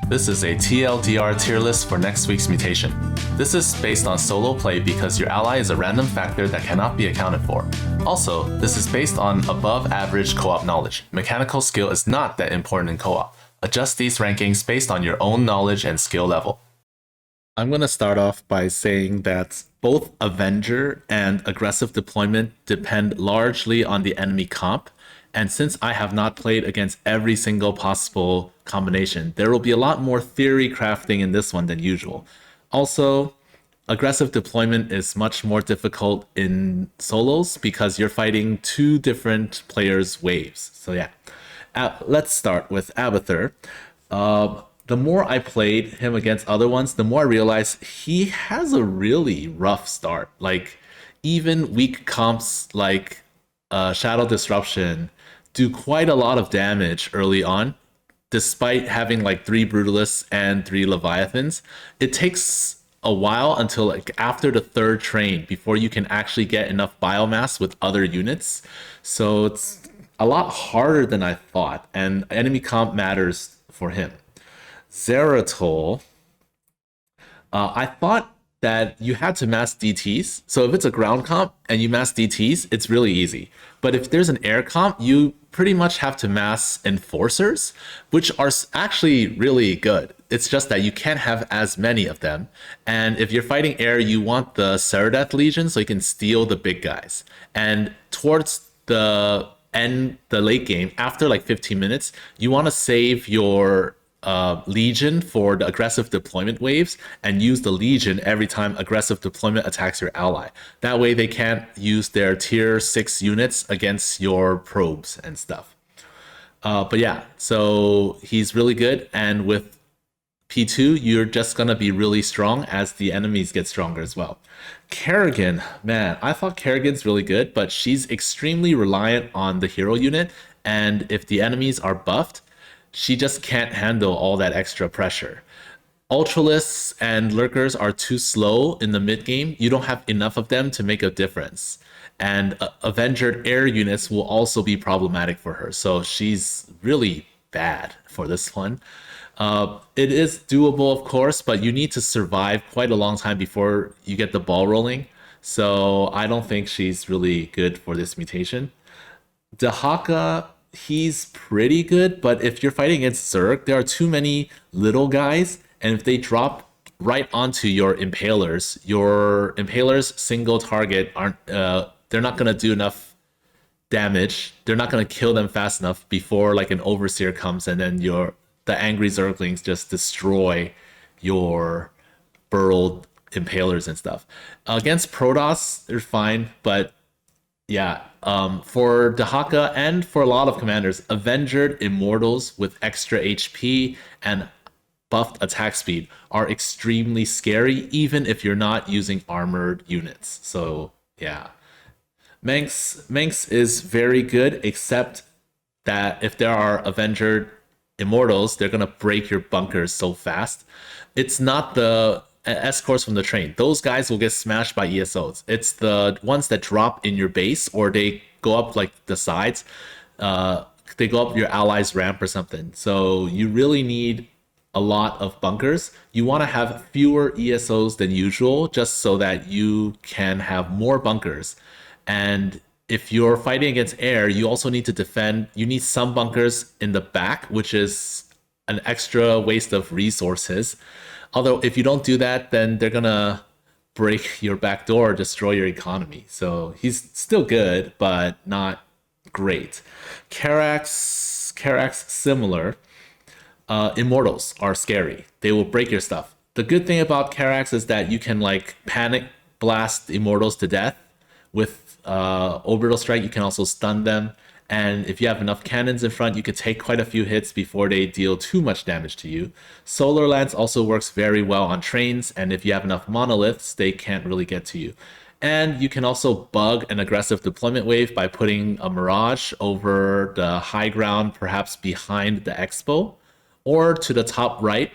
This is a TLDR tier list for next week's Mutation. This is based on solo play because your ally is a random factor that cannot be accounted for. Also, this is based on above average co-op knowledge. Mechanical skill is not that important in co-op. Adjust these rankings based on your own knowledge and skill level. I'm going to start off by saying that both Avenger and aggressive deployment depend largely on the enemy comp. And since I have not played against every single possible combination, there will be a lot more theory crafting in this one than usual. Also, aggressive deployment is much more difficult in solos because you're fighting two different players' waves. So yeah, let's start with Abathur. The more I played him against other ones, the more I realized he has a really rough start. Like, even weak comps like Shadow Disruption do quite a lot of damage early on, despite having like 3 Brutalists and 3 Leviathans. It takes a while until like after the 3rd train before you can actually get enough biomass with other units. So it's a lot harder than I thought, and enemy comp matters for him. Zeratul, I thought that you had to mass DTs. So if it's a ground comp and you mass DTs, it's really easy. But if there's an air comp, you pretty much have to mass enforcers, which are actually really good. It's just that you can't have as many of them. And if you're fighting air, you want the Ceradeth Legion so you can steal the big guys. And towards the end, the late game, after like 15 minutes, you want to save your Legion for the aggressive deployment waves and use the Legion every time aggressive deployment attacks your ally. That way they can't use their tier 6 units against your probes and stuff. But yeah, so he's really good, and with P2 you're just gonna be really strong as the enemies get stronger as well. Kerrigan, man, I thought Kerrigan's really good, but she's extremely reliant on the hero unit, and if the enemies are buffed, she just can't handle all that extra pressure. Ultralists and Lurkers are too slow in the mid game. You don't have enough of them to make a difference. And Avenger air units will also be problematic for her. So she's really bad for this one. It is doable, of course, but you need to survive quite a long time before you get the ball rolling. So I don't think she's really good for this mutation. Dehaka, he's pretty good, but if you're fighting against Zerg, there are too many little guys, and if they drop right onto your impalers single target aren't they're not gonna do enough damage. They're not gonna kill them fast enough before like an overseer comes, and then the angry Zerglings just destroy your burrowed impalers and stuff. Against Protoss, they're fine, but yeah, for Dehaka and for a lot of commanders, Avengered Immortals with extra HP and buffed attack speed are extremely scary, even if you're not using armored units. So yeah, Mengsk is very good, except that if there are Avengered Immortals, they're gonna break your bunkers so fast. It's not the escorts from the train. Those guys will get smashed by ESOs. It's the ones that drop in your base, or they go up like the sides. They go up your ally's ramp or something. So you really need a lot of bunkers. You want to have fewer ESOs than usual, just so that you can have more bunkers. And if you're fighting against air, you also need to defend. You need some bunkers in the back, which is an extra waste of resources. Although if you don't do that, then they're gonna break your back door, destroy your economy. So he's still good, but not great. Karax, similar. Immortals are scary. They will break your stuff. The good thing about Karax is that you can like panic blast Immortals to death. With Orbital Strike, you can also stun them. And if you have enough cannons in front, you could take quite a few hits before they deal too much damage to you. Solar Lance also works very well on trains, and if you have enough monoliths, they can't really get to you. And you can also bug an aggressive deployment wave by putting a Mirage over the high ground, perhaps behind the Expo, or to the top right,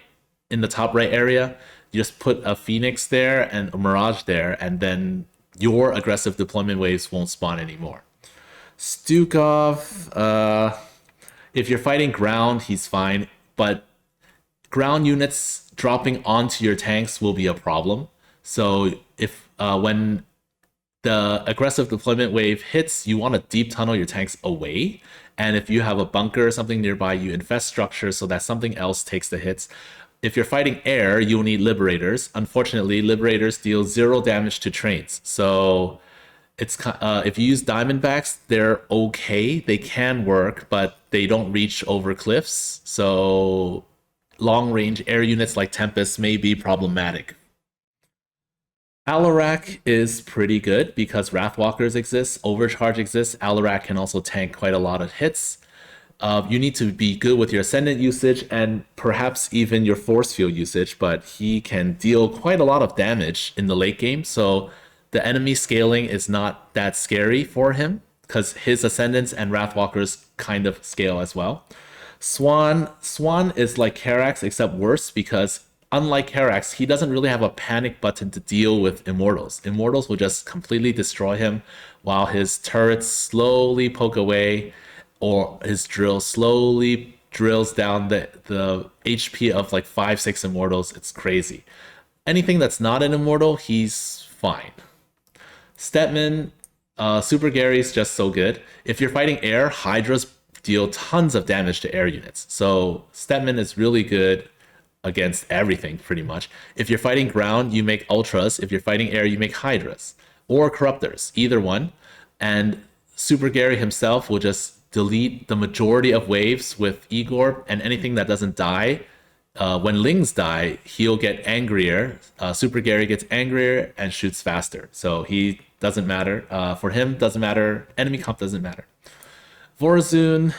in the top right area. You just put a Phoenix there and a Mirage there, and then your aggressive deployment waves won't spawn anymore. Stukov, if you're fighting ground, he's fine, but ground units dropping onto your tanks will be a problem. So if when the aggressive deployment wave hits, you want to deep tunnel your tanks away. And if you have a bunker or something nearby, you infest structures so that something else takes the hits. If you're fighting air, you'll need liberators. Unfortunately, liberators deal 0 damage to trains. So it's if you use diamondbacks, they're okay. They can work, but they don't reach over cliffs. So long-range air units like Tempest may be problematic. Alarak is pretty good because Wrathwalkers exist, Overcharge exists. Alarak can also tank quite a lot of hits. You need to be good with your Ascendant usage and perhaps even your Force Field usage, but he can deal quite a lot of damage in the late game, so the enemy scaling is not that scary for him because his Ascendants and Wrathwalkers kind of scale as well. Swann is like Karax except worse because unlike Karax, he doesn't really have a panic button to deal with Immortals. Immortals will just completely destroy him while his turrets slowly poke away or his drill slowly drills down the HP of like 5-6 Immortals. It's crazy. Anything that's not an Immortal, he's fine. Stetmann, Super Gary's just so good. If you're fighting air, Hydras deal tons of damage to air units. So Stetmann is really good against everything, pretty much. If you're fighting ground, you make Ultras. If you're fighting air, you make Hydras. Or Corruptors, either one. And Super Gary himself will just delete the majority of waves with Igor, and anything that doesn't die. When Lings die, he'll get angrier. Super Gary gets angrier and shoots faster. So he doesn't matter. For him, doesn't matter. Enemy comp doesn't matter. Vorazun.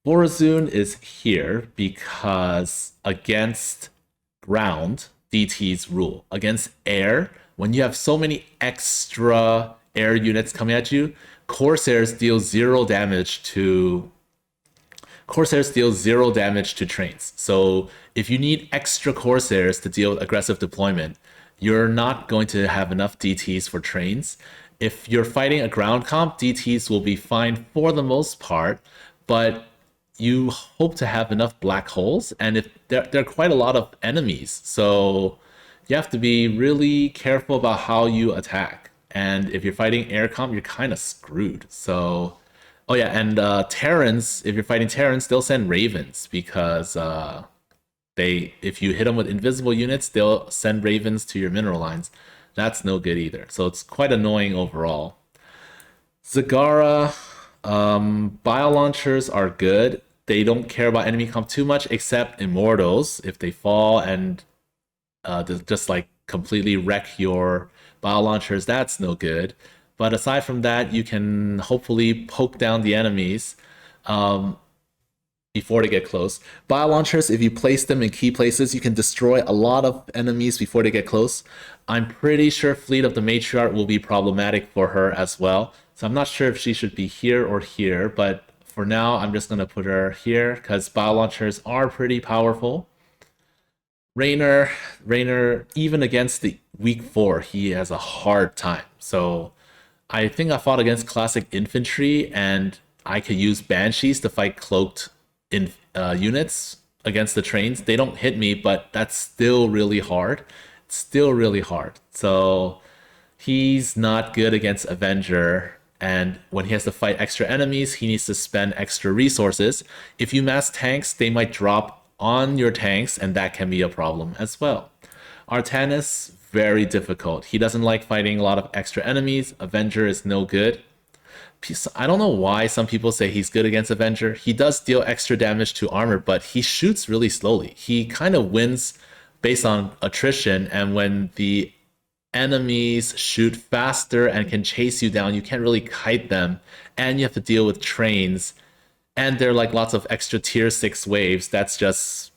Vorazun is here because against ground, DTs rule. Against air, when you have so many extra air units coming at you, Corsairs deal 0 damage to trains. So if you need extra Corsairs to deal with aggressive deployment, you're not going to have enough DTs for trains. If you're fighting a ground comp, DTs will be fine for the most part, but you hope to have enough black holes, and if there are quite a lot of enemies, so you have to be really careful about how you attack. And if you're fighting air comp, you're kind of screwed. So, oh yeah, and Terrans, if you're fighting Terrans, they'll send Ravens because if you hit them with invisible units, they'll send Ravens to your mineral lines. That's no good either. So it's quite annoying overall. Zagara, bio launchers are good. They don't care about enemy comp too much, except Immortals. If they fall and just like completely wreck your bio launchers, that's no good. But aside from that, you can hopefully poke down the enemies before they get close. Bio launchers, if you place them in key places, you can destroy a lot of enemies before they get close. I'm pretty sure Fleet of the Matriarch will be problematic for her as well. So I'm not sure if she should be here or here, but for now, I'm just going to put her here because bio launchers are pretty powerful. Raynor, even against the weak 4, he has a hard time. So I think I fought against classic infantry, and I could use Banshees to fight cloaked units against the trains. They don't hit me, but that's still really hard. It's still really hard. So he's not good against Avenger. And when he has to fight extra enemies, he needs to spend extra resources. If you mass tanks, they might drop on your tanks, and that can be a problem as well. Artanis, very difficult. He doesn't like fighting a lot of extra enemies. Avenger is no good. I don't know why some people say he's good against Avenger. He does deal extra damage to armor, but he shoots really slowly. He kind of wins based on attrition, and when the enemies shoot faster and can chase you down, you can't really kite them, and you have to deal with trains, and there are like lots of extra tier 6 waves. That's just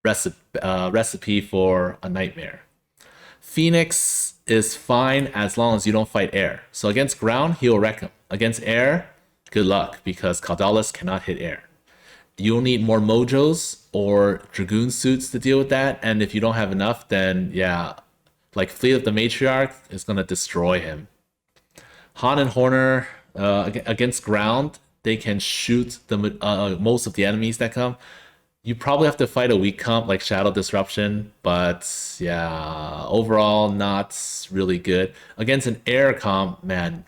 recipe for a nightmare. Fenix is fine as long as you don't fight air. So against ground, he'll wreck him. Against air, good luck, because Caudalus cannot hit air. You'll need more Mojos or Dragoon suits to deal with that, and if you don't have enough, then yeah, like Fleet of the Matriarch is going to destroy him. Han and Horner, against ground, they can shoot the most of the enemies that come. You probably have to fight a weak comp like Shadow Disruption, but yeah, overall not really good. Against an air comp, man,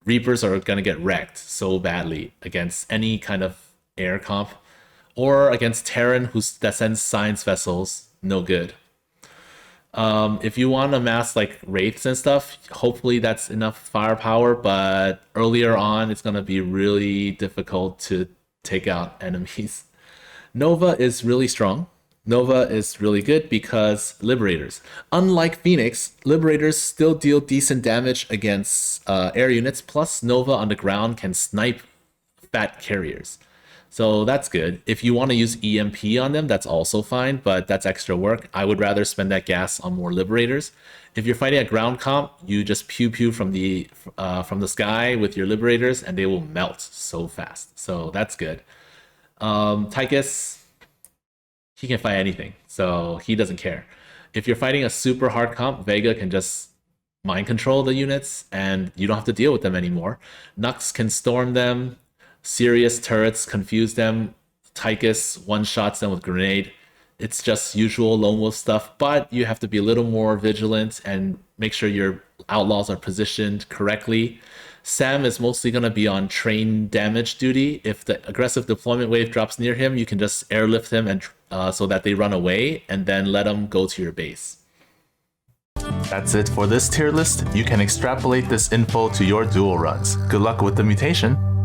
Reapers are gonna get wrecked so badly against any kind of air comp. Or against Terran that sends science vessels, no good. If you want to mass like wraiths and stuff, hopefully that's enough firepower, but earlier on it's gonna be really difficult to take out enemies. Nova is really strong. Nova is really good because Liberators. Unlike Phoenix, Liberators still deal decent damage against air units, plus Nova on the ground can snipe fat carriers. So that's good. If you want to use EMP on them, that's also fine, but that's extra work. I would rather spend that gas on more Liberators. If you're fighting a ground comp, you just pew pew from the sky with your Liberators, and they will melt so fast. So that's good. Tychus, he can fight anything, so he doesn't care. If you're fighting a super hard comp, Vega can just mind control the units, and you don't have to deal with them anymore. Nux can storm them. Serious turrets confuse them. Tychus one-shots them with grenade. It's just usual lone wolf stuff, but you have to be a little more vigilant and make sure your outlaws are positioned correctly. Sam is mostly going to be on train damage duty. If the aggressive deployment wave drops near him, you can just airlift him and so that they run away, and then let them go to your base. That's it for this tier list. You can extrapolate this info to your duel runs. Good luck with the mutation.